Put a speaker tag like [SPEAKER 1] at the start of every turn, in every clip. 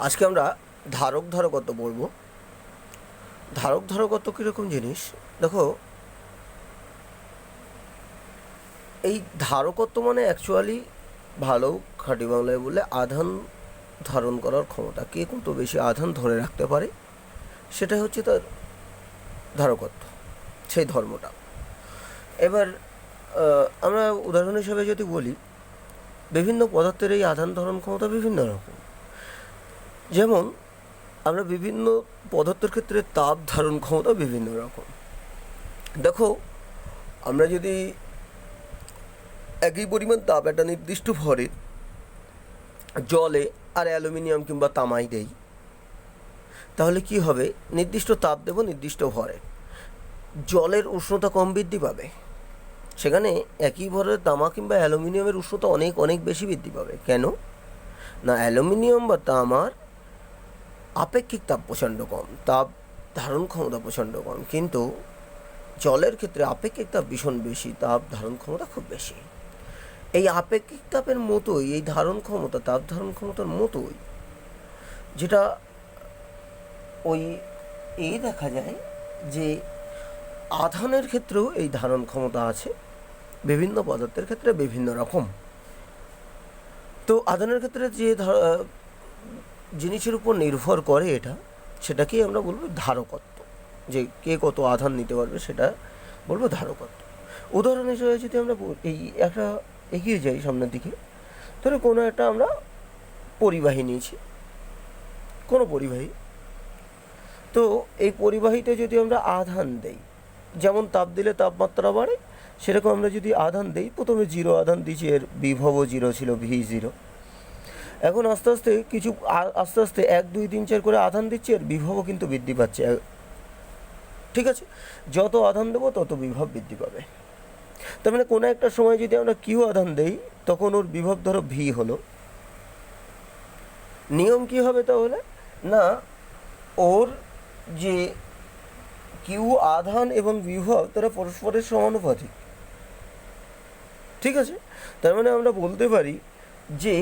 [SPEAKER 1] আজকে আমরা ধারক ধারকত্ব পড়ব। ধারক ধারকত্ব কীরকম জিনিস দেখো, এই ধারকত্ব মানে অ্যাকচুয়ালি ভালো খাঁটি বাংলায় বললে আধান ধারণ করার ক্ষমতা, কে কত বেশি আধান ধরে রাখতে পারে সেটাই হচ্ছে তার ধারকত্ব, সেই ধর্মটা। এবার আমরা উদাহরণ হিসেবে যদি বলি, বিভিন্ন পদার্থের এই আধান ধারণ ক্ষমতা বিভিন্ন রকম। যেমন আমরা বিভিন্ন পদার্থের ক্ষেত্রে তাপ ধারণ ক্ষমতা বিভিন্ন রকম। দেখো, আমরা যদি একই পরিমাণ তাপ একটা নির্দিষ্ট ভরের জলে আর অ্যালুমিনিয়াম কিংবা তামায় দেই, তাহলে কি হবে? নির্দিষ্ট তাপ দেব নির্দিষ্ট ভরে, জলের উষ্ণতা কম বৃদ্ধি পাবে, সেখানে একই ভরের তামা কিংবা অ্যালুমিনিয়ামের উষ্ণতা অনেক অনেক বেশি বৃদ্ধি পাবে। কেন না, অ্যালুমিনিয়াম বা তামার আপেক্ষিক তাপ প্রচণ্ড কম, তাপ ধারণ ক্ষমতা প্রচণ্ড কম, কিন্তু জলের ক্ষেত্রে আপেক্ষিক তাপ ভীষণ বেশি, তাপ ধারণ ক্ষমতা খুব বেশি। এই আপেক্ষিক তাপের মতোই এই ধারণ ক্ষমতা, তাপ ধারণ ক্ষমতার মতোই যেটা ওই দেখা যায় যে আধানের ক্ষেত্রেও এই ধারণ ক্ষমতা আছে, বিভিন্ন পদার্থের ক্ষেত্রে বিভিন্ন রকম। তো আধানের ক্ষেত্রে যে জিনিসের উপর নির্ভর করে এটা, সেটাকেই আমরা বলবো ধারকত্ব, যে কে কত আধান নিতে পারবে সেটা বলবো ধারকত্ব। উদাহরণ হিসেবে যদি আমরা এই একটা এগিয়ে যাই সামনের দিকে, ধরো কোনো একটা আমরা পরিবাহী নিয়েছি, কোনো পরিবাহী, তো এই পরিবাহীতে যদি আমরা আধান দেই, যেমন তাপ দিলে তাপমাত্রা বাড়ে, সেরকম আমরা যদি আধান দেই, প্রথমে 0 আধান দিচ্ছি, এর বিভবও 0 ছিল, V0। এখন আস্তে আস্তে আস্তে আস্তে 1 2 3 4 করে আধান দিচ্ছি, এর বিভবও কিন্তু বৃদ্ধি পাচ্ছে। ঠিক আছে, যত আধান দেবো তত বিভব বৃদ্ধি পাবে। তার মানে কোনো একটা সময় যদি আমরা কিউ আধান দেই, তখন ওর বিভব ধরো ভি হলো। নিয়ম কি হবে তাহলে? না, ওর যে কিউ আধান এবং বিভব তারা পরস্পরের সমানুপাতিক। ঠিক আছে, তার মানে আমরা বলতে পারি যে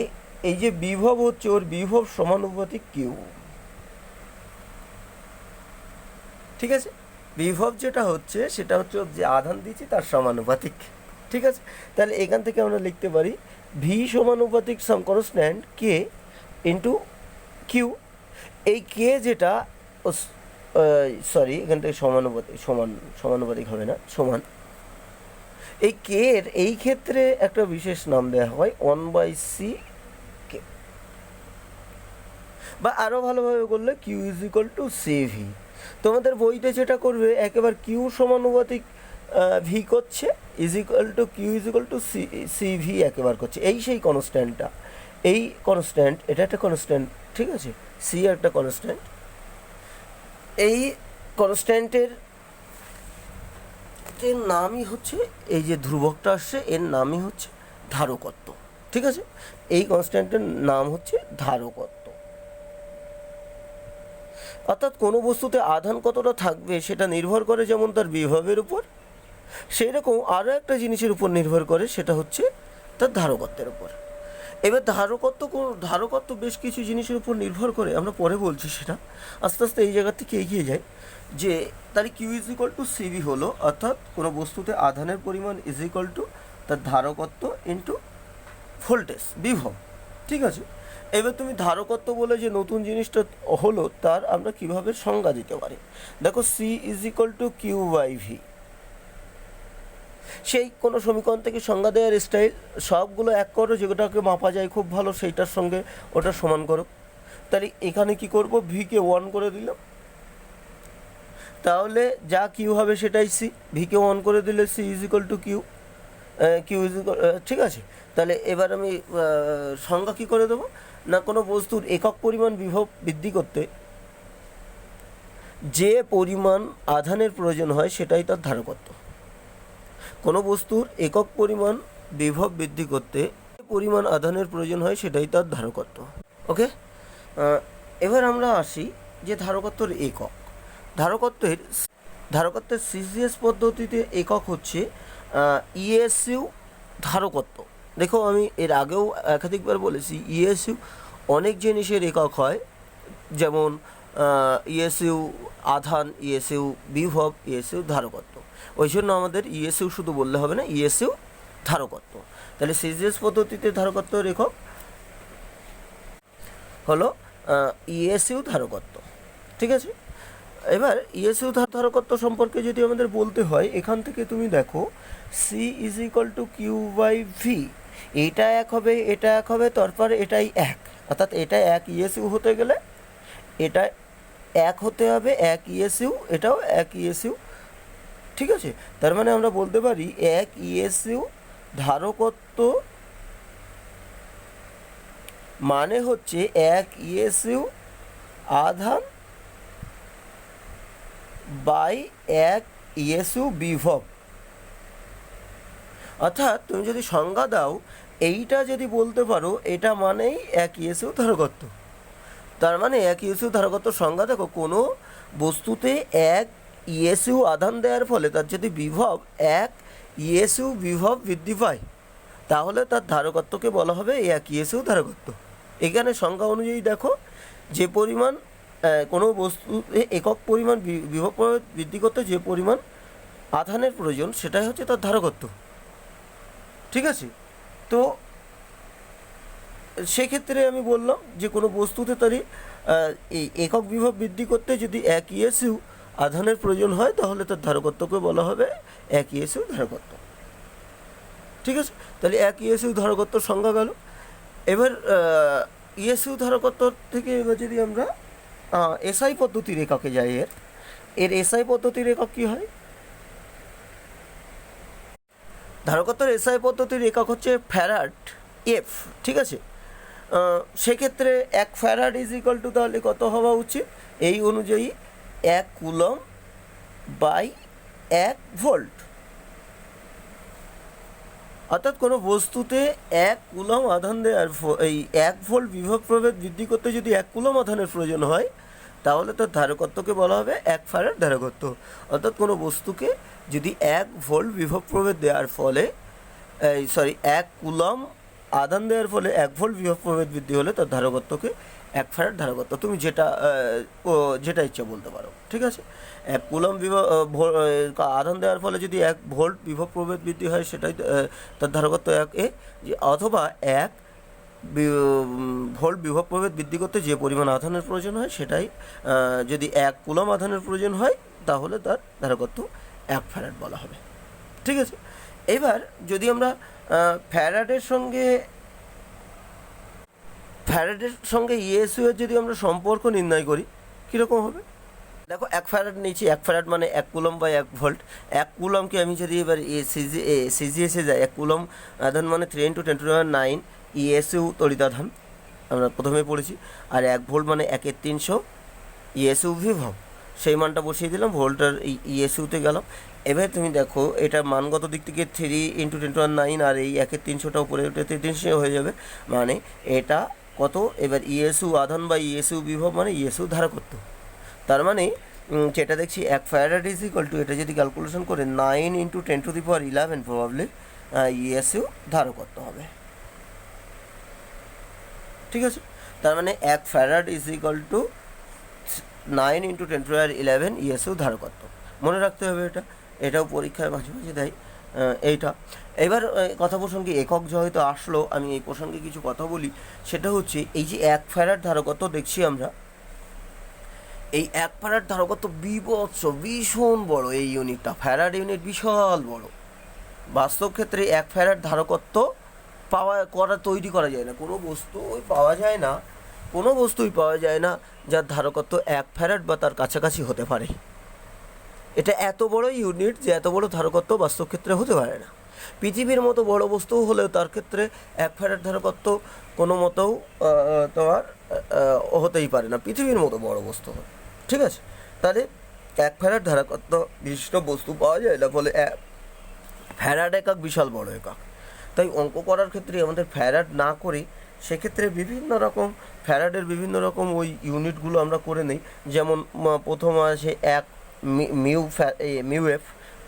[SPEAKER 1] এই যে বিভব হচ্ছে, ওর বিভব সমানুপাতিক কিউ। ঠিক আছে, বিভব যেটা হচ্ছে সেটা হচ্ছে যে আধান দিচ্ছি তার সমানুপাতিক। ঠিক আছে, তাহলে এখান থেকে আমরা লিখতে পারি ভি সমানুপাতিক সাম কনস্ট্যান্ট কে ইন্টু কিউ। এই কে যেটা এখান থেকে সমানুপাতিক হবে না, সমান। এই কে এর এই ক্ষেত্রে একটা বিশেষ নাম দেওয়া হয় 1/c কে, বা আরও ভালোভাবে বললে Q is equal to C V. তোমাদের বইতে যেটা করবে, একেবারে কিউ সমানুপাতিক ভি করছে, is equal to Q is equal to C V একেবারে করছে। এই সেই কনস্ট্যান্টটা, এই কনস্ট্যান্ট, এটা একটা কনস্ট্যান্ট। ঠিক আছে, সি একটা কনস্ট্যান্ট। এই কনস্ট্যান্টের এর নামই হচ্ছে, এই যে ধ্রুবকটা আসছে এর নামই হচ্ছে ধারকত্ব। ঠিক আছে, এই কনস্ট্যান্টের নাম হচ্ছে ধারকত্ব। অর্থাৎ কোনো বস্তুতে আধান কতটা থাকবে সেটা নির্ভর করে যেমন তার বিভবের উপর, সেই রকম আরও একটা জিনিসের উপর নির্ভর করে, সেটা হচ্ছে তার ধারকত্বের উপর। এবার ধারকত্ব বেশ কিছু জিনিসের উপর নির্ভর করে, আমরা পরে বলছি সেটা। আস্তে আস্তে এই জায়গা থেকে এগিয়ে যায় যে তার Q is equal to C V হলো, অর্থাৎ কোনো বস্তুতে আধানের পরিমাণ ইজ ইকুয়াল টু তার ধারকত্ব ইন্টু ভোল্টেজ, বিভব। ঠিক আছে, এবার তুমি ধারকত্ব বলে যে নতুন জিনিসটা হলো, তার আমরা কিভাবে সংজ্ঞা দিতে পারি। দেখো, C is equal to Q by V, সেই কোনো সমীকরণ থেকে সংজ্ঞা দেওয়ার স্টাইল, সবগুলো এক করো, যেটাকে মাপা যায় খুব ভালো সেইটার সঙ্গে ওটা সমান করো। তাহলে এখানে কি করব, ভিকে 1 করে দিলাম, তাহলে যা কিউ হবে সেটাই সি। ভিকে 1 করে দিলে C is equal to Q, Q is equal. ঠিক আছে, তাহলে এবার আমি সংজ্ঞা কী করে দেবো না, কোনো বস্তুর একক পরিমাণ বিভব বৃদ্ধি করতে যে পরিমাণ আধানের প্রয়োজন হয় সেটাই তার ধারকত্ব। কোনো বস্তুর একক পরিমাণ বিভব বৃদ্ধি করতে পরিমাণ আধানের প্রয়োজন হয় সেটাই তার ধারকত্ব। ওকে, এবার আমরা আসি যে ধারকত্বের একক। ধারকত্বের সিজিএস পদ্ধতিতে একক হচ্ছে ইএসইউ ধারকত্ব। দেখো, আমি এর আগেও একাধিকবার বলেছি, ইএসইউ অনেক জিনিসের একক হয়, যেমন ইএসইউ আধান, ইএসইউ বিভব, ইএসইউ ধারকত্ব। ওই জন্য আমাদের ইএসইউ শুধু বললে হবে না, ইএসইউ ধারকত্ব। তাহলে সিজিএস পদ্ধতিতে ধারকত্বের একক হলো ইএসইউ ধারকত্ব। ঠিক আছে, এবার ইএসইউ ধারকত্ব সম্পর্কে যদি আমাদের বলতে হয়, এখান থেকে তুমি দেখো C is equal to Q by V, এইটা এক হবে, এটা এক হবে, তারপরে এটাই এক, অর্থাৎ এটা এক ইএসইউ হতে গেলে এটা এক হতে হবে, এক ইএসইউ, এটাও এক ইএসইউ। ঠিক আছে, তার মানে আমরা বলতে পারি এক ইএসইউ ধারকত্ব মানে হচ্ছে এক ইএসইউ আধান বাই এক ইএসইউ বিভব। অর্থাৎ তুমি যদি সংজ্ঞা দাও, এইটা যদি বলতে পারো এটা মানেই এক ইএসইউ ধারকত্ব। তার মানে এক ইএসইউ ধারকত্ব সংজ্ঞা দেখো, কোনো বস্তুতে এক ইএসইউ আধান দেওয়ার ফলে তার যদি বিভব এক ইএসইউ বিভব বৃদ্ধি পায়, তাহলে তার ধারকত্বকে বলা হবে এক ইএসইউ ধারকত্ব। এখানে সংজ্ঞা অনুযায়ী দেখো, যে পরিমাণ কোনো বস্তুতে একক পরিমাণ বিভব বৃদ্ধি করতে যে পরিমাণ আধানের প্রয়োজন, সেটাই হচ্ছে তার ধারকত্ব। ঠিক আছে, তো সেক্ষেত্রে আমি বললাম যে কোনো বস্তুতে তারই এই একক বিভব বৃদ্ধি করতে যদি এক ইএসইউ আধানের প্রয়োজন হয়, তাহলে তার ধারকত্বকে বলা হবে এক ইএসইউ ধারকত্ব। ঠিক আছে, তাহলে এক ইএসইউ ধারকত্ব সংজ্ঞা গেল। এবার ইএসইউ ধারকত্ব থেকে এবার যদি আমরা এসআই পদ্ধতির এককে যাই, এর এসআই পদ্ধতির একক কী হয়? ধারকত্বের এসআই পদ্ধতির একক হচ্ছে ফ্যারাড এফ। ঠিক আছে, সেক্ষেত্রে এক ফ্যারাড ইজ ইকুয়াল টু তাহলে কত হওয়া উচিত? এই অনুযায়ী এক কুলম বাই এক ভোল্ট। অর্থাৎ কোনো বস্তুতে এক কুলম আধান দেওয়ার এই এক ভোল্ট বিভব প্রভেদ বৃদ্ধি করতে যদি এক কুলম আধানের প্রয়োজন হয়, তাহলে তার ধারকত্বকে বলা হবে এক ফ্যারাড ধারকত্ব। অর্থাৎ কোনো বস্তুকে যদি এক ভোল্ট বিভব প্রভেদ দেওয়ার ফলে এক কুলম আধান দেওয়ার ফলে এক ভোল্ট বিভব প্রভেদ বৃদ্ধি হলে তার ধারকত্বকে এক ফ্যারাড ধারকত্ব। তুমি যেটা ইচ্ছা বলতে পারো। ঠিক আছে, এক কুলম আধান দেওয়ার ফলে যদি এক ভোল্ট বিভব প্রভেদ বৃদ্ধি হয়, সেটাই তার ধারকত্ব এক এ, অথবা এক ভোল্ট বিভব প্রভেদ বৃদ্ধি করতে যে পরিমাণ আধানের প্রয়োজন হয়, সেটাই যদি এক কুলম আধানের প্রয়োজন হয়, তাহলে তার ধারকত্ব এক ফ্যারাড বলা হবে। ঠিক আছে, এবার যদি আমরা ফ্যারাডের সঙ্গে ইএসইউ এর যদি আমরা সম্পর্ক নির্ণয় করি, কীরকম হবে? দেখো, এক ফ্যারাড নিয়েছি, এক ফ্যারাড মানে এক কুলম বাই এক ভোল্ট। এক কুলমকে আমি যদি এবার সিজিএসে যাই, এক কুলম আধান মানে 3 × 10⁹ ইএসইউ তড়িতাধান, আমরা প্রথমে পড়েছি। আর এক ভোল্ট মানে 1/300 ইএসইউ বিভব, সেই মানটা বসিয়ে দিলাম, ভোল্টার ইএসইউতে গেলাম। এবার তুমি দেখো, এটা মানগত দিক থেকে 3 × 10⁹, আর এই 1/300টা উপরে উঠে 300 হয়ে যাবে, মানে এটা কত? এবার ইএসইউ আধান বা ইএসইউ বিভব মানে ইএসইউ ধারকত্ব। তার মানে যেটা দেখছি এক ফ্যারাড ইজ ইকুয়াল টু, এটা যদি ক্যালকুলেশন করে 9 × 10⁻11 প্রবাবলি ইএসইউ ধারকত্ব হবে। ঠিক আছে, তার মানে এক farad is equal to 9 × 10⁻11 ESU ধারকত্ব। মনে রাখতে হবে এটাও পরীক্ষায় মাঝে মাঝে দেয় এইটা। এবার কথা প্রসঙ্গে একক যেহেতু আসলো, আমি এই প্রসঙ্গে কিছু কথা বলি। সেটা হচ্ছে এই যে এক ফ্যারাড ধারকত্ব দেখছি আমরা, এই এক ফ্যারাড ধারকত্ব বিভৎস, ভীষণ বড়। এই ইউনিটটা ফ্যারাড ইউনিট বিশাল বড়। বাস্তব ক্ষেত্রে এক ফ্যারাড ধারকত্ব তৈরি করা যায় না, কোনো বস্তুই পাওয়া যায় না যার ধারকত্ব এক ফ্যারাড বা তার কাছাকাছি হতে পারে। এটা এত বড় ইউনিট যে এত বড় ধারকত্ব বাস্তব ক্ষেত্রে হতে পারে না। পৃথিবীর মতো বড় বস্তু হলেও তার ক্ষেত্রে এক ফ্যারাড ধারকত্ব কোনো মতেও তোমার হতেই পারে না, পৃথিবীর মতো বড় বস্তু হলে। ঠিক আছে, তাহলে এক ফ্যারাড ধারকত্ব বিশিষ্ট বস্তু পাওয়া যায় না, ফলে ফ্যারাড একক বিশাল বড় একক। তাই অঙ্ক করার ক্ষেত্রে আমাদের ফ্যারাড না করে সেক্ষেত্রে ফ্যারাডের বিভিন্ন রকম ওই ইউনিটগুলো আমরা করে নিই। যেমন প্রথম আছে এক মিউ এফ,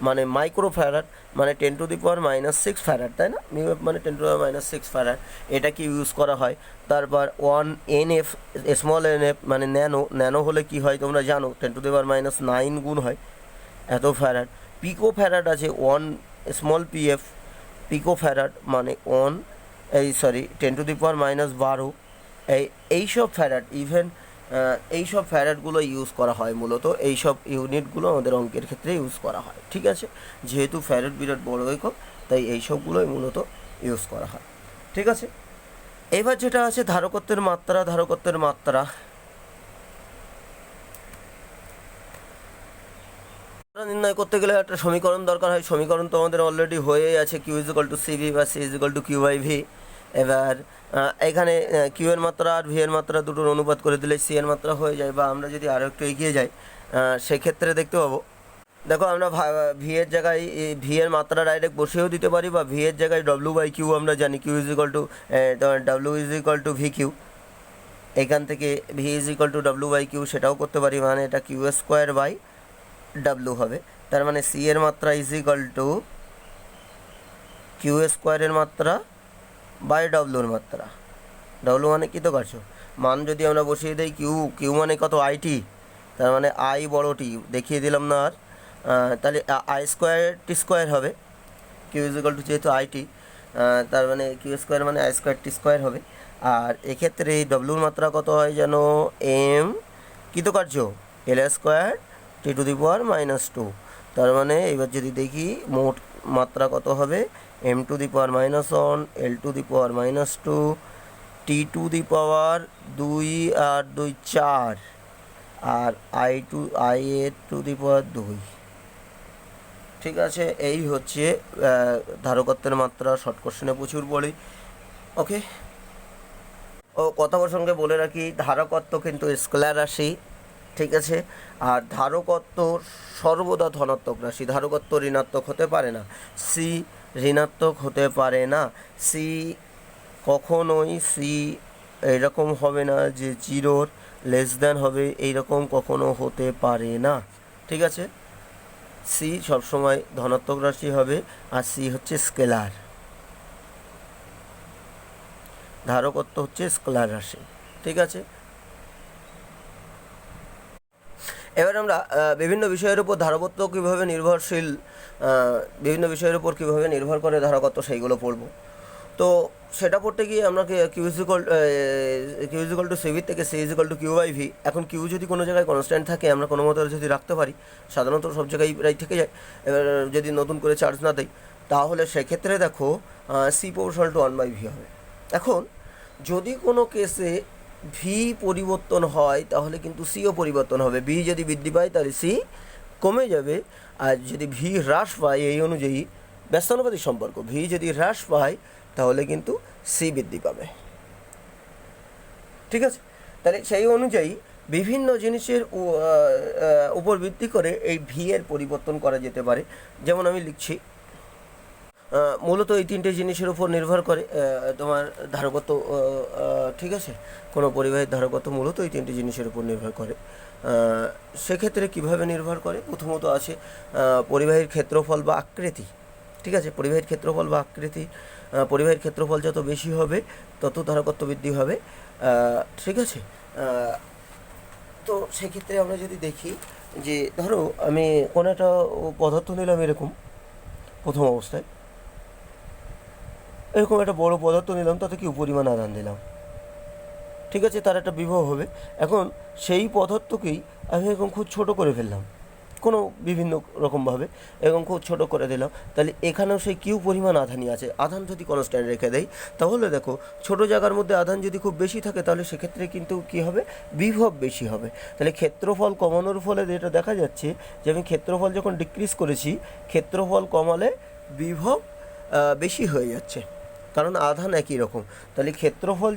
[SPEAKER 1] মানে মাইক্রো ফ্যারাড, মানে 10⁻⁻6 ফ্যারাড, তাই না? মিউ এফ মানে 10⁻�6 ফ্যারাড, এটাকে ইউজ করা হয়। তারপর 1 NF, স্মল NF মানে ন্যানো হলে কি হয় তোমরা জানো, 10⁻⁹ গুণ হয় এত ফ্যারাড। পিকো ফ্যারাড আছে 1 স্মল PF, পিকো ফ্যারাড মানে 10⁻12। এইসব ফ্যারাড, ইভেন এইসব ফ্যারাডগুলো ইউজ করা হয় মূলত, এইসব ইউনিটগুলো আমাদের অঙ্কের ক্ষেত্রে ইউজ করা হয়। ঠিক আছে, যেহেতু ফ্যারাড বিরাট বড় একক, তাই এইসবগুলোই মূলত ইউজ করা হয়। ঠিক আছে, এবার যেটা আছে ধারকত্বের মাত্রা। ধারকত্বের মাত্রা নির্ণয় করতে গেলে একটা সমীকরণ দরকার হয়। সমীকরণ তো আমাদের অলরেডি হয়েই আছে, Q is equal to CV বা C is equal to Q by V. এবার এখানে কিউ এর মাত্রা আর ভি এর মাত্রা দুটোর অনুপাত করে দিলে সি এর মাত্রা হয়ে যায়। বা আমরা যদি আরও একটু এগিয়ে যাই সেক্ষেত্রে দেখতে পাবো, দেখো আমরা ভি এর জায়গায় ভি এর মাত্রা ডাইরেক্ট বসেও দিতে পারি, বা ভি এর জায়গায় ডব্লিউ বাই কিউ আমরা জানি, Q is equal to W is equal to V Q. এখান থেকে V is equal to W by Q সেটাও করতে পারি, মানে এটা কিউ স্কোয়ার বাই ডাব্লু হবে। তার মানে সি এর মাত্রা ইজ ইকুয়াল টু কিউ স্কোয়ারের মাত্রা বাই ডাব্লুর মাত্রা। ডাব্লু মানে কী তো কাটছো, মান যদি আমরা বসিয়ে দিই কিউ মানে কত, আইটি, তার মানে আই বড় টি দেখিয়ে দিলাম না আর, তাহলে আই স্কোয়ার টি স্কোয়ার হবে। কিউ ইজ ইকুয়াল টু যেহেতু আইটি, তার মানে কিউ স্কোয়ার মানে আই স্কোয়ার টি স্কোয়ার হবে। আর এক্ষেত্রে ডব্লুর মাত্রা কত হয় যেন, এম কৃতকার্য এল স্কোয়ার T⁻⁻²। তার মানে এবার যদি দেখি মোট মাত্রা কত হবে, M⁻⁻1 L⁻⁻2 T⁻2 আর 2 4 আর I⁻²। ঠিক আছে, এই হচ্ছে ধারকত্বের মাত্রা। শর্ট কোশ্চেনে প্রচুর পড়ি। ওকে, ও কথা প্রসঙ্গে বলে রাখি, ধারকত্ব কিন্তু স্কেলার রাশি। ঠিক আছে, আর ধারকত্ব সর্বদা ধনাত্মক রাশি, ধারকত্ব ঋণাত্মক হতে পারে না। সি ঋণাত্মক হতে পারে না, সি কখনোই সি এরকম হবে না যে 0 লেস দ্যান হবে, এইরকম কখনো হতে পারে না। ঠিক আছে, সি সবসময় ধনাত্মক রাশি হবে, আর সি হচ্ছে স্কেলার। ধারকত্ব হচ্ছে স্কেলার রাশি। ঠিক আছে, এবার আমরা বিভিন্ন বিষয়ের উপর ধারকত্ব কীভাবে নির্ভরশীল, বিভিন্ন বিষয়ের উপর কীভাবে নির্ভর করে ধারকত্ব, সেইগুলো পড়ব। তো সেটা পড়তে গিয়ে আমরা Q is equal to CV থেকে C is equal to Q by V. এখন কিউ যদি কোনো জায়গায় কনস্ট্যান্ট থাকে, আমরা কোনো মতো যদি রাখতে পারি, সাধারণত সব জায়গায় প্রায় থেকে যায়, এবার যদি নতুন করে চার্জ না দেয়, তাহলে সেক্ষেত্রে দেখো সি প্রপোর্শনাল টু 1/v হবে। এখন যদি কোনো কেসে ভি পরিবর্তন হয়, তাহলে কিন্তু সিও পরিবর্তন হবে। ভি যদি বৃদ্ধি পায় তাহলে সি কমে যাবে, আর যদি ভি হ্রাস পায়, এই অনুযায়ী ব্যস্তানুপাতিক সম্পর্ক, ভি যদি হ্রাস পায় তাহলে কিন্তু সি বৃদ্ধি পাবে। ঠিক আছে, তাহলে সেই অনুযায়ী বিভিন্ন জিনিসের উপর ভিত্তি করে এই ভি এর পরিবর্তন করা যেতে পারে। যেমন আমি লিখছি, মূলত এই তিনটে জিনিসের উপর নির্ভর করে তোমার ধারকত্ব। ঠিক আছে, কোনো পরিবাহীর ধারকত্ব মূলত এই তিনটে জিনিসের উপর নির্ভর করে। সেক্ষেত্রে কিভাবে নির্ভর করে, প্রথমত আছে পরিবাহীর ক্ষেত্রফল বা আকৃতি। ঠিক আছে, পরিবাহীর ক্ষেত্রফল বা আকৃতি, পরিবাহীর ক্ষেত্রফল যত বেশি হবে তত ধারকত্ব বৃদ্ধি হবে। ঠিক আছে, তো সেক্ষেত্রে আমরা যদি দেখি যে ধরো আমি কোনো একটা পদার্থ নিলাম, এরকম প্রথম অবস্থায় এরকম একটা বড় পদার্থ নিলাম, তাতে কি পরিমাণ আধান দিলাম। ঠিক আছে, তার একটা বিভব হবে। এখন সেই পদার্থকেই আমি এরকম খুব ছোটো করে ফেললাম, কোনো বিভিন্ন রকমভাবে এরকম খুব ছোটো করে দিলাম, তাহলে এখানেও সেই কিউ পরিমাণ আধানই আছে। আধান যদি কনস্ট্যান্ট রেখে দেয়, তাহলে দেখো ছোটো জায়গার মধ্যে আধান যদি খুব বেশি থাকে, তাহলে সেক্ষেত্রে কিন্তু কী হবে, বিভব বেশি হবে। তাহলে ক্ষেত্রফল কমানোর ফলে যেটা দেখা যাচ্ছে যে আমি ক্ষেত্রফল যখন ডিক্রিজ করেছি, ক্ষেত্রফল কমালে বিভব বেশি হয়ে যাচ্ছে, কারণ আধান একই রকম। তাহলে ক্ষেত্রফল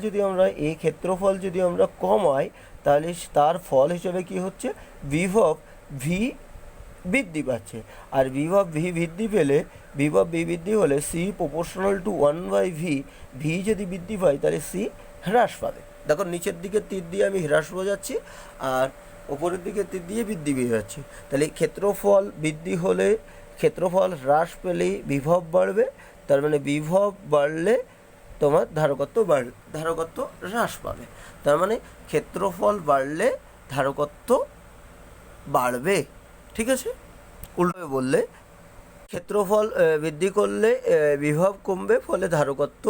[SPEAKER 1] যদি আমরা কমাই, তাহলে তার ফল হিসেবে কি হচ্ছে, বিভব ভি বৃদ্ধি পাচ্ছে। আর বিভব ভি বৃদ্ধি পেলে, বিভব ভি বৃদ্ধি হলে C proportional to 1/v। V যদি বৃদ্ধি পায় তাহলে সি হ্রাস পাবে। দেখো নিচের দিকে তীর দিয়ে আমি হ্রাস বোঝাচ্ছি, আর ওপরের দিকে তীর দিয়ে বৃদ্ধি বোঝাচ্ছি। তাহলে ক্ষেত্রফল বৃদ্ধি হলে ক্ষেত্রফল হ্রাস পেলেই বিভব বাড়বে, তার মানে বিভব বাড়লে তোমার ধারকত্ব হ্রাস পাবে। তার মানে ক্ষেত্রফল বাড়লে ধারকত্ব বাড়বে। ঠিক আছে, উল্টো বললে ক্ষেত্রফল বৃদ্ধি করলে বিভব কমবে, ফলে ধারকত্ব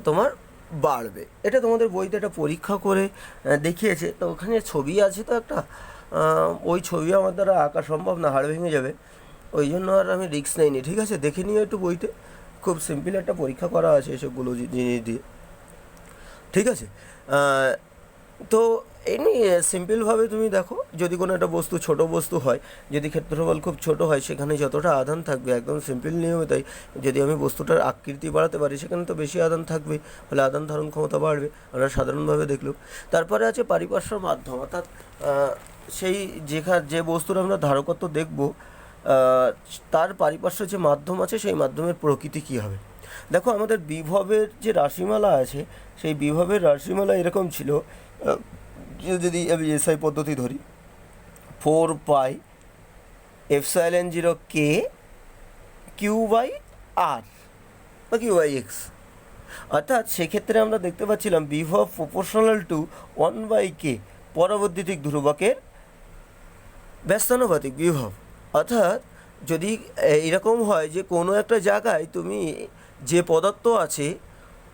[SPEAKER 1] তোমার বাড়বে। এটা তোমাদের বইতে একটা পরীক্ষা করে দেখিয়েছে, তো ওখানে ছবি আছে তো একটা, ওই ছবি আমার দ্বারা আঁকা সম্ভব না, হাড় ভেঙে যাবে, ওই জন্য আর আমি রিস্ক নেইনি। ঠিক আছে, দেখে নিও একটু বইতে, খুব সিম্পল একটা পরীক্ষা করা আছে এসবগুলো জিনিস দিয়ে। ঠিক আছে, তো এমনি সিম্পলভাবে তুমি দেখো, যদি কোনো একটা বস্তু ছোট বস্তু হয়, যদি ক্ষেত্রফল খুব ছোট হয়, সেখানে যতটা আধান থাকবে, একদম সিম্পল নিয়মে তাই, যদি আমি বস্তুটার আকৃতি বাড়াতে পারি সেখানে তো বেশি আধান থাকবে, ফলে আধান ধারণ ক্ষমতা বাড়বে, আমরা সাধারণভাবে দেখলাম। তারপরে আছে পারিপার্শ্ব মাধ্যম, অর্থাৎ সেই যে বস্তুর আমরা ধারকত্ব দেখব, তার পারিপার্শ্ব যে মাধ্যম আছে সেই মাধ্যমের প্রকৃতি কী হবে। দেখো, আমাদের বিভবের যে রাশিমালা আছে, সেই বিভবের রাশিমালা এরকম ছিল, যদি আমি এসআই পদ্ধতি ধরি, 4πε0k Q/R বা Q/X, অর্থাৎ সেক্ষেত্রে আমরা দেখতে পাচ্ছিলাম বিভব প্রপোর্শনাল টু 1/k পরবর্তীতিক ধ্রুবকের ব্যস্তানুপাতিক বিভব। অর্থাৎ যদি এরকম হয় যে কোনো একটা জায়গায় তুমি যে পদার্থ আছে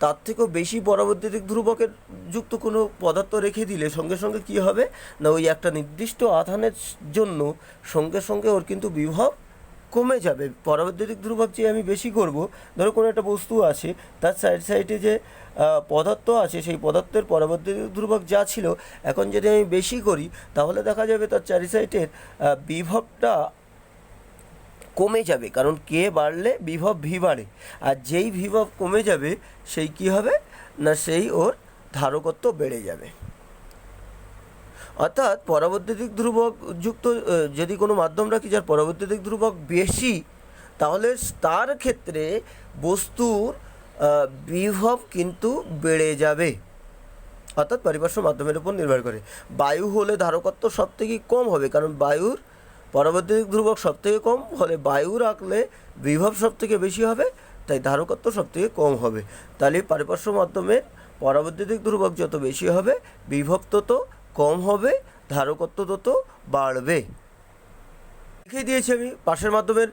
[SPEAKER 1] তার থেকেও বেশি পরবর্তীতিক ধ্রুবকের যুক্ত কোনো পদার্থ রেখে দিলে সঙ্গে সঙ্গে কী হবে না, ওই একটা নির্দিষ্ট আধানের জন্য সঙ্গে সঙ্গে ওর কিন্তু বিভব কমে যাবে। পরবর্তীতিক ধ্রুবক যে আমি বেশি করব, ধরো কোনো একটা বস্তু আছে, তার সাইডে যে পদার্থ আছে, সেই পদার্থের পরবর্তীতিক ধ্রুবক যা ছিল, এখন যদি আমি বেশি করি তাহলে দেখা যাবে তার চারি সাইডের বিভবটা কমে যাবে, কারণ কে বাড়লে বিভব ভি বাড়ে, আর যেই বিভব কমে যাবে সেই কী হবে না, সেই ওর ধারকত্ব বেড়ে যাবে। অর্থাৎ পরবর্তীতিক ধ্রুবক যুক্ত যদি কোনো মাধ্যম রাখি যার পরবর্তীতিক ধ্রুবক বেশি, তাহলে তার ক্ষেত্রে বস্তুর বিভব কিন্তু বেড়ে যাবে, অর্থাৎ পারিপার্শ্ব মাধ্যমের উপর নির্ভর করে। বায়ু হলে ধারকত্ব সব থেকে কম হবে, কারণ বায়ুর পরবর্তীতিক ধ্রুবক সব থেকে কম, ফলে বায়ু রাখলে বিভব সব থেকে বেশি হবে, তাই ধারকত্ব সব থেকে কম হবে। তাহলে পারিপার্শ্ব মাধ্যমের পরবর্তীতিক ধ্রুবক যত বেশি হবে, বিভব তত কম হবে, ধারকত্ব তত বাড়বে। লিখে দিয়েছি আমি, পাশের মাধ্যমের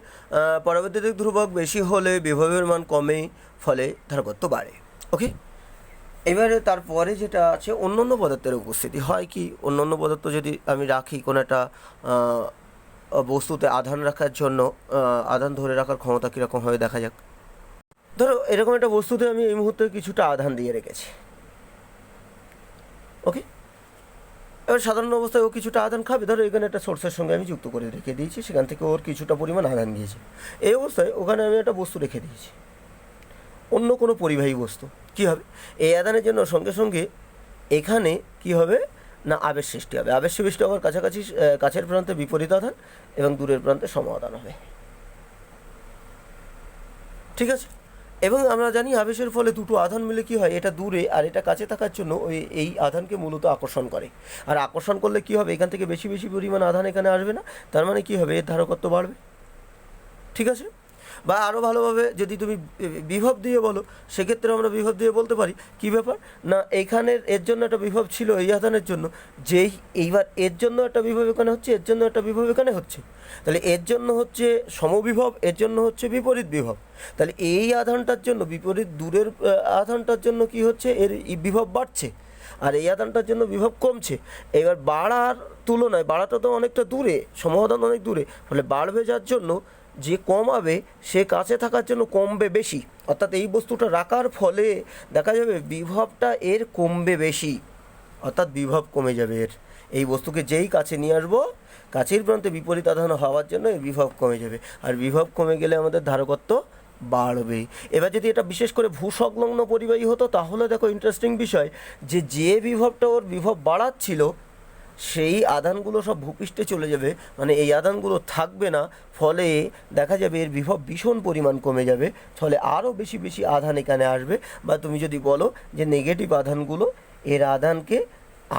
[SPEAKER 1] পরবর্তীতিক ধ্রুবক বেশি হলে বিভবের মান কমে, ফলে ধারকত্ব বাড়ে। ওকে, এবারে তারপরে যেটা আছে অন্যান্য পদার্থের উপস্থিতি। হয় কি, অন্যান্য পদার্থ যদি আমি রাখি কোনো একটা বস্তুতে আধান রাখার জন্য, আধান ধরে রাখার ক্ষমতা কীরকম হবে দেখা যাক। ধরো এরকম একটা বস্তুতে আমি এই মুহূর্তে কিছুটা আধান দিয়ে রেখেছি। ওকে, এবার সাধারণ অবস্থায় ও কিছুটা আধান খাবে, ধরো এখানে একটা সোর্সের সঙ্গে আমি যুক্ত করে রেখে দিয়েছি, সেখান থেকে ওর কিছুটা পরিমাণ আধান গিয়েছে। এই অবস্থায় ওখানে আমি একটা বস্তু রেখে দিয়েছি, অন্য কোনো পরিবাহী বস্তু, কী হবে, এই আধানের জন্য সঙ্গে সঙ্গে এখানে কি হবে না, আবেশ সৃষ্টি হবে। আবেশ সৃষ্টি হওয়ার কাছাকাছি কাছের প্রান্তে বিপরীত আধান এবং দূরের প্রান্তে সম আধান হবে। ঠিক আছে, এবং আমরা জানি আবেশের ফলে দুটো আধান মিলে কি হয়, এটা দূরে আর এটা কাছে থাকার জন্য এই আধানকে মূলত আকর্ষণ করে, আর আকর্ষণ করলে কি হবে, এখান থেকে বেশি বেশি পরিমাণ আধান এখানে আসবে না, তার মানে কি হবে, এর ধারকত্ব বাড়বে। ঠিক আছে, বা আরও ভালোভাবে যদি তুমি বিভব দিয়ে বলো, সেক্ষেত্রে আমরা বিভব দিয়ে বলতে পারি কী ব্যাপার না, এইখানের এর জন্য একটা বিভব ছিল এই আধানের জন্য, যেই এইবার এর জন্য একটা বিভব এখানে হচ্ছে, এর জন্য একটা বিভব এখানে হচ্ছে, তাহলে এর জন্য হচ্ছে সমবিভব, এর জন্য হচ্ছে বিপরীত বিভব। তাহলে এই আধানটার জন্য বিপরীত দূরের আধানটার জন্য কি হচ্ছে, এর বিভব বাড়ছে, আর এই আধানটার জন্য বিভব কমছে। এবার বাড়ার তুলনায়, বাড়াটা তো অনেকটা দূরে, সমাধান অনেক দূরে, ফলে বাড়বে যার জন্য যে কমাবে সে কাছে থাকার জন্য কমবে বেশি, অর্থাৎ এই বস্তুটা রাখার ফলে দেখা যাবে বিভবটা এর কমবে বেশি, অর্থাৎ বিভব কমে যাবে এর। এই বস্তুকে যেই কাছে নিয়ে আসবো, কাছের প্রান্তে বিপরীত আধান হওয়ার জন্য এর বিভব কমে যাবে, আর বিভব কমে গেলে আমাদের ধারকত্ব বাড়বে। এবার যদি এটা বিশেষ করে ভূসংলগ্ন পরিবাহী হতো, তাহলে দেখো ইন্টারেস্টিং বিষয়, যে বিভবটা ওর বিভব বাড়াচ্ছিল সেই আধানগুলো সব ভূপৃষ্ঠে চলে যাবে, মানে এই আধানগুলো থাকবে না, ফলে দেখা যাবে এর বিভব ভীষণ পরিমাণ কমে যাবে, ফলে আরও বেশি বেশি আধান এখানে আসবে, বা তুমি যদি বলো যে নেগেটিভ আধানগুলো এর আধানকে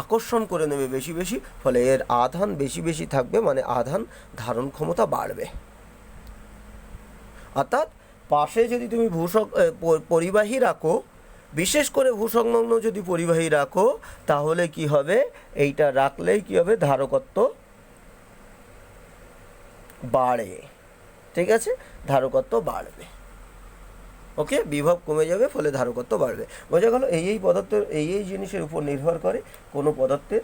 [SPEAKER 1] আকর্ষণ করে নেবে বেশি বেশি, ফলে এর আধান বেশি বেশি থাকবে, মানে আধান ধারণ ক্ষমতা বাড়বে। অর্থাৎ পাশে যদি তুমি পরিবাহী রাখো, বিশেষ করে ভূসংলগ্ন যদি পরিবাহী রাখো, তাহলে কি হবে, এইটা রাখলেই কি হবে, ধারকত্ব বাড়ে। ঠিক আছে, ধারকত্ব বাড়বে। ওকে, বিভব কমে যাবে, ফলে ধারকত্ব বাড়বে। বোঝা গেল? এই পদার্থের এই জিনিসের উপর নির্ভর করে কোনো পদার্থের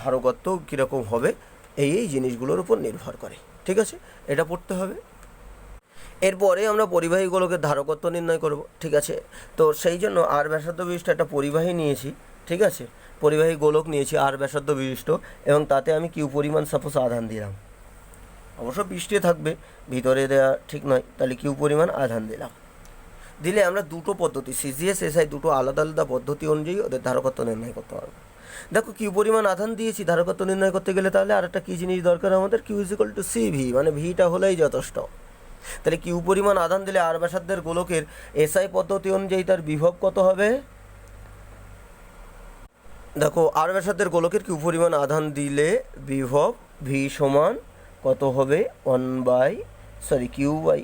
[SPEAKER 1] ধারকত্ব কীরকম হবে, এই জিনিসগুলোর উপর নির্ভর করে। ঠিক আছে, এটা পড়তে হবে। এরপরে আমরা পরিবাহী গোলকের ধারকত্ব নির্ণয় করব। ঠিক আছে, তো সেই জন্য আর ব্যাসার্ধ বিশিষ্ট একটা পরিবাহী নিয়েছি। ঠিক আছে, পরিবাহী গোলক নিয়েছি আর ব্যাসার্ধ বিশিষ্ট, এবং তাতে আমি কিউ পরিমাণ সাপোজ আধান দিলাম। অবশ্য পৃষ্ঠে থাকবে, ভিতরে দেওয়া ঠিক নয়, তাহলে কিউ পরিমাণ আধান দিলাম। দিলে আমরা দুটো পদ্ধতি, সিজিএস এসআই, দুটো আলাদা আলাদা পদ্ধতি অনুযায়ী ওদের ধারকত্ব নির্ণয় করতে পারবো। দেখো, কিউ পরিমাণ আধান দিয়েছি, ধারকত্ব নির্ণয় করতে গেলে তাহলে আর একটা কী জিনিস দরকার আমাদের, Q is equal to C V, মানে ভিটা হলেই যথেষ্ট। তাহলে কিউ পরিমাণ আধান দিলে আর ব্যাসার্ধের গোলকের এসআই পদ্ধতি অনুযায়ী তার বিভব কত হবে। দেখো, আর ব্যাসার্ধের গোলকের কিউ পরিমাণ আধান দিলে বিভব ভি সমান কত হবে, কিউ বাই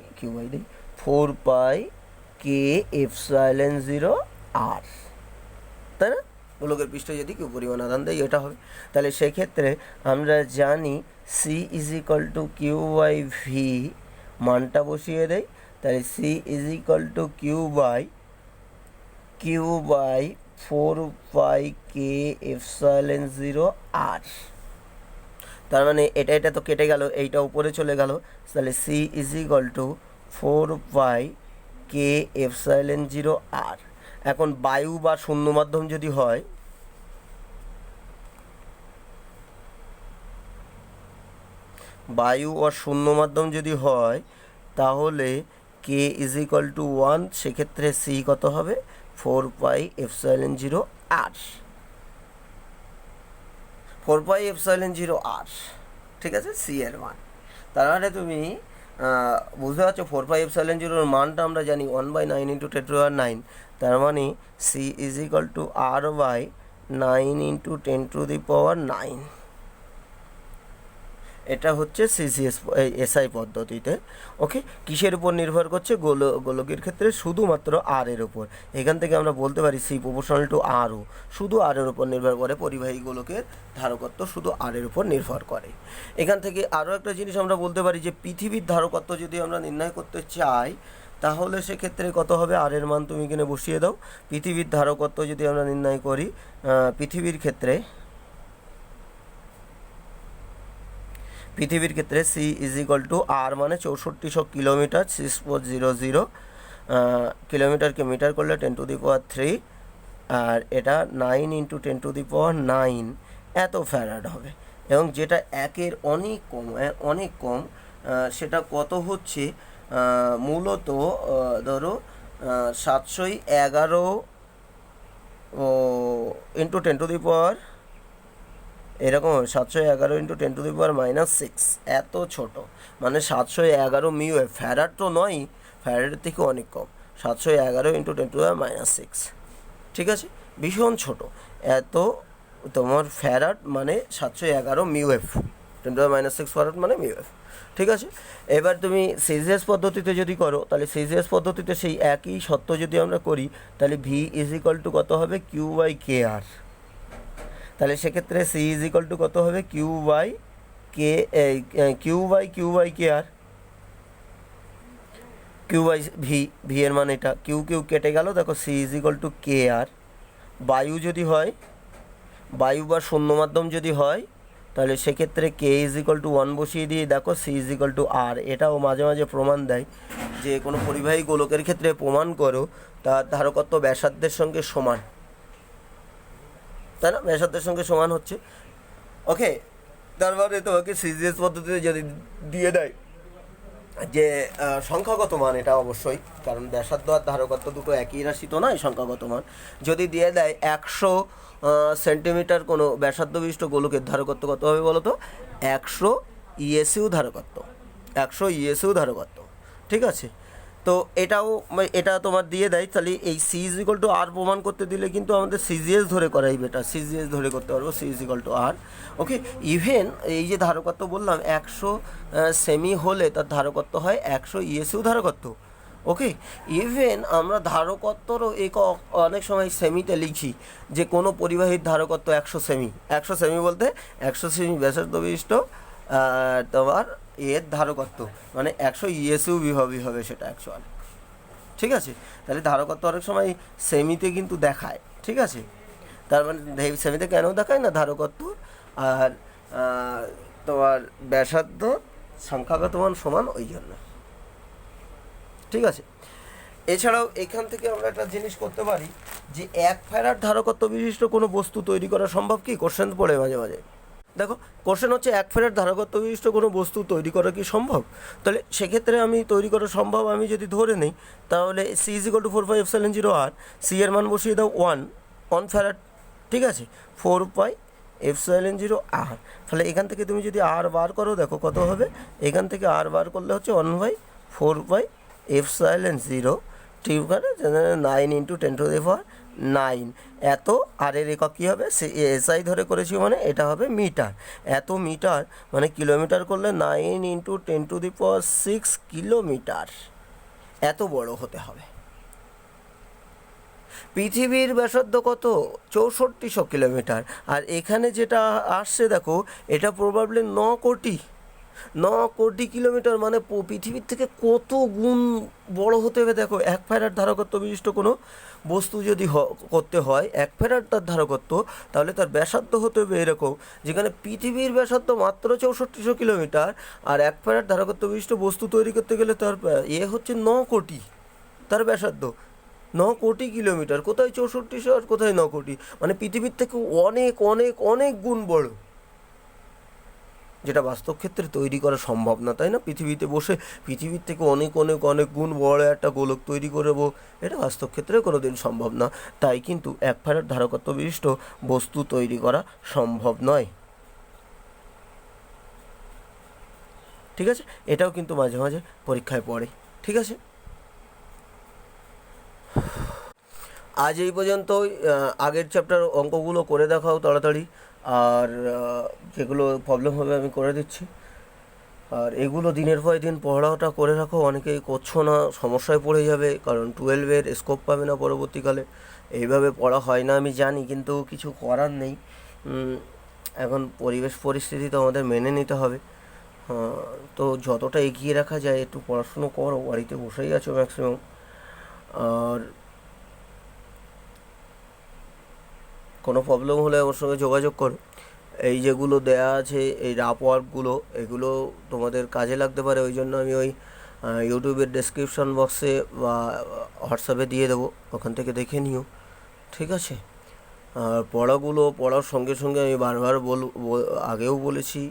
[SPEAKER 1] 4 পাই কে এপসাইলন 0 আর, তাই না? গোলকের পৃষ্ঠে যদি কিউ পরিমাণ আধান দেয় এটা হবে। তাহলে সেক্ষেত্রে আমরা জানি C is equal to Q by V, মানটা বসিয়ে দেয়। তাহলে C is equal to Q by 4 pi কে এপসাইলন 0 আর। তার মানে এটা তো কেটে গেল, এইটা উপরে চলে গেল। তাহলে C is equal to 4 pi কে এপসাইলন 0 আর। এখন বায়ু বা শূন্য মাধ্যম যদি হয়, বায়ু ও শূন্য মাধ্যম যদি হয়, তাহলে কে ইজ ইকুয়াল টু 1, সেক্ষেত্রে সি কত হবে, 4 পাই এপসাইলন 0 আর, 4 পাই এপসাইলন 0 আর। ঠিক আছে, সি এর মান। তার মানে তুমি বুঝতে পারছো, 4 পাই এপসাইলন 0 এর মানটা আমরা জানি 1/9 × 10⁹। তার মানে C is equal to R by 9 × 10⁹। এটা হচ্ছে সিজিএস এসআই পদ্ধতিতে। ওকে, কিসের উপর নির্ভর করছে, গোলকের ক্ষেত্রে শুধুমাত্র আর এর উপর। এখান থেকে আমরা বলতে পারি সি প্রপোর্শনাল টু আরও, শুধু আর এর উপর নির্ভর করে, পরিবাহী গোলকের ধারকত্ব শুধু আর এর উপর নির্ভর করে। এখান থেকে আরও একটা জিনিস আমরা বলতে পারি যে পৃথিবীর ধারকত্ব যদি আমরা নির্ণয় করতে চাই, তাহলে সেক্ষেত্রে কত হবে, আর এর মান তুমি এখানে বসিয়ে দাও। পৃথিবীর ধারকত্ব যদি আমরা নির্ণয় করি, পৃথিবীর ক্ষেত্রে সি ইজ ইকুয়াল টু আর মানে 6400 কিলোমিটার, 6400 কিলোমিটারকে মিটার করলে 10⁻³ আর এটা 9 × 10⁹ এত ফ্যারাড হবে। এবং যেটা একের অনেক কম, সেটা কত হচ্ছে, মূলত ধরো 711 × 10⁻, এরকম 711 × 10⁻⁻6, এত ছোট, মানে 711 মিউএফ, ফ্যারাড তো নয়, ফ্যারাডের থেকে অনেক কম, 711 × 10⁻⁶। ঠিক আছে, ভীষণ ছোট, এত তোমার ফ্যারাড মানে 711 মিউএফ, 10⁻⁶ ফ্যারাড মানে মিউএফ। ঠিক আছে, এবার তুমি সিজিএস পদ্ধতিতে যদি করো, তাহলে সিজিএস পদ্ধতিতে সেই একই সত্য যদি আমরা করি, তাহলে ভি ইজ ইকুয়াল টু কত হবে, কিউ বাই কে আর। তাহলে সেক্ষেত্রে সি ইজ ইকুয়াল টু কত হবে, Q by K R, Q by V এর মানে এটা, কিউ কেটে গেল। দেখো, C is equal to K R. বায়ু যদি হয়, বায়ু বা শূন্য মাধ্যম যদি হয়, তাহলে সেক্ষেত্রে কে ইজ ইকুয়াল টু 1 বসিয়ে দিয়ে দেখো সি ইজ ইকুয়াল টু আর। এটাও মাঝে মাঝে প্রমাণ দেয় যে কোনো পরিবাহী গোলকের ক্ষেত্রে প্রমাণ করো তার ধারকত্ব ব্যাসার্ধের সঙ্গে সমান, তাই না? ব্যাসার্ধের সঙ্গে সমান হচ্ছে। ওকে, তারপরে তোমাকে সিজিএস পদ্ধতিতে যদি দিয়ে দেয় যে সংখ্যাগত মান, এটা অবশ্যই, কারণ ব্যাসার্ধ আর ধারকত্ব দুটো একই রাশি তো নয়, সংখ্যাগত মান যদি দিয়ে দেয় 100 সেন্টিমিটার কোনো ব্যাসার্ধ বিশিষ্ট গোলকের ধারকত্ব কত হবে বলো তো, 100 ইএসইউ ধারকত্ব, 100 ইএসইউ ধারকত্ব। ঠিক আছে, তো এটা তোমার দিয়ে দেয়, তাহলে এই সি ইজ ইকুয়াল টু আর প্রমাণ করতে দিলে কিন্তু আমাদের সিজিএস ধরে করাই বেটার, সিজিএস ধরে করতে পারবো, C is equal to R. Okay, even এই যে ধারকত্ব বললাম 100 সেমি হলে তার ধারকত্ব হয় 100 ইএসইউ ধারকত্ব। ওকে, ইভেন আমরা ধারকত্বরও অনেক সময় সেমিতে লিখি যে কোনো পরিবাহীর ধারকত্ব 100 সেমি। 100 সেমি বলতে 100 সেমি ব্যাসার্ধ বিশিষ্ট তোমার এর ধারকত্ব, মানে 100 ইএসইউ বিভবই হবে সেটা অ্যাকচুয়াল। ঠিক আছে, তাহলে ধারকত্ব অনেক সময় সেমিতে কিন্তু দেখায়। ঠিক আছে, তার মানে সেমিতে কেন দেখায় না, ধারকত্ব আর তোমার ব্যাসার্ধ সংখ্যাগত মান সমান, ওই জন্য। ঠিক আছে, এছাড়াও এখান থেকে আমরা একটা জিনিস করতে পারি যে 1 ফ্যারাড ধারকত্ব বিশিষ্ট কোনো বস্তু তৈরি করা সম্ভব কি? কোশ্চেন পড়ে মাঝে মাঝে, দেখো কোশ্চেন হচ্ছে 1 ফ্যারাড ধারকত্ব বিশিষ্ট কোনো বস্তু তৈরি করা কি সম্ভব? তাহলে সেক্ষেত্রে আমি তৈরি করা সম্ভব আমি যদি ধরে নিই, তাহলে সি ইজ ইকুয়াল টু 4πε0 আর সি এর মান বসিয়ে দাও 1 ফ্যারাড। ঠিক আছে, 4πε0 আর, তাহলে এখান থেকে তুমি যদি আর বার করো দেখো কত হবে, এখান থেকে আর বার করলে হচ্ছে 1/4πε0 ঠিক আছে, 9 × 10⁹ এত, আর এর একক কী হবে, এসআই ধরে করেছি মানে এটা হবে মিটার। এত মিটার মানে কিলোমিটার করলে 9 × 10⁶ কিলোমিটার, এত বড় হতে হবে। পৃথিবীর ব্যাসার্ধ কত? 6400 কিলোমিটার। আর এখানে যেটা আসছে দেখো, এটা প্রবাবলি 9 কোটি কিলোমিটার, মানে পৃথিবীর থেকে কত গুণ বড় হতে হবে দেখো। 1 ফ্যারাড ধারকত্ব বিশিষ্ট কোনো বস্তু যদি করতে হয় 1 ফ্যারাড তার ধারকত্ব, তাহলে তার ব্যাসার্ধ হতে হবে এরকম, যেখানে পৃথিবীর ব্যাসার্ধ মাত্র 6400 কিলোমিটার, আর 1 ফ্যারাড ধারকত্ব বিশিষ্ট বস্তু তৈরি করতে গেলে তার হচ্ছে 9 কোটি, তার ব্যাসার্ধ 9 কোটি কিলোমিটার। কোথায় 6400 আর কোথায় 9 কোটি, মানে পৃথিবীর থেকে অনেক অনেক অনেক গুণ বড়, যেটা বাস্তব ক্ষেত্রে তৈরি করা সম্ভব না, তাই না? পৃথিবীতে বসে পৃথিবীর থেকে অনেক অনেক অনেক গুণ বড় একটা গোলক তৈরি করবো, এটা বাস্তব ক্ষেত্রে কোনো দিন সম্ভব না। তাই কিন্তু 1 ফ্যারাড ধারকত্ব বিশিষ্ট বস্তু তৈরি করা সম্ভব নয়। ঠিক আছে, এটাও কিন্তু মাঝে মাঝে পরীক্ষায় পড়ে। ঠিক আছে, আজ এই পর্যন্তই। আগের চ্যাপ্টার অঙ্কগুলো করে দেখাও তাড়াতাড়ি, আর যেগুলো প্রবলেম হবে আমি করে দিচ্ছি। আর এগুলো দিনের পর দিন পড়াটা করে রাখো, অনেকেই করছো না, সমস্যায় পড়ে যাবে, কারণ 12-এর স্কোপ পাবে না পরবর্তীকালে। এইভাবে পড়া হয় না আমি জানি, কিন্তু কিছু করার নেই, এখন পরিবেশ পরিস্থিতি তো আমাদের মেনে নিতে হবে। তো যতটা এগিয়ে রাখা যায় একটু পড়াশুনো করো, বাড়িতে বসেই আছো ম্যাক্সিমাম। আর কোনো প্রবলেম হলে আমার সঙ্গে যোগাযোগ করো। এই যেগুলো দেয়া আছে, এই রাফ ওয়ার্কগুলো, এগুলো তোমাদের কাজে লাগতে পারে, ওই জন্য আমি ওই ইউটিউবের ডেসক্রিপশন বক্সে বা হোয়াটসঅ্যাপে দিয়ে দেবো, ওখান থেকে দেখে নিও। ঠিক আছে, আর পড়ার সঙ্গে সঙ্গে আমি বারবার আগেও বলেছি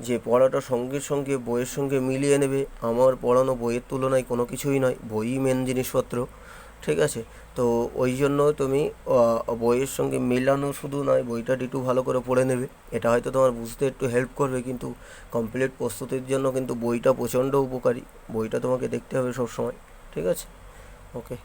[SPEAKER 1] যে পড়াটা সঙ্গে সঙ্গে বইয়ের সঙ্গে মিলিয়ে নেবে। আমার পড়ানো বইয়ের তুলনায় কোনো কিছুই নয়, বইই মেন জিনিসপত্র। ঠিক আছে, তো ওই জন্য তুমি বইয়ের সঙ্গে মেলানো শুধু নয়, বইটা একটু ভালো করে পড়ে নেবে। এটা হয়তো তোমার বুঝতে একটু হেল্প করবে, কিন্তু কমপ্লিট প্রস্তুতির জন্য কিন্তু বইটা প্রচণ্ড উপকারী। বইটা তোমাকে দেখতে হবে সব সময়। ঠিক আছে, ওকে।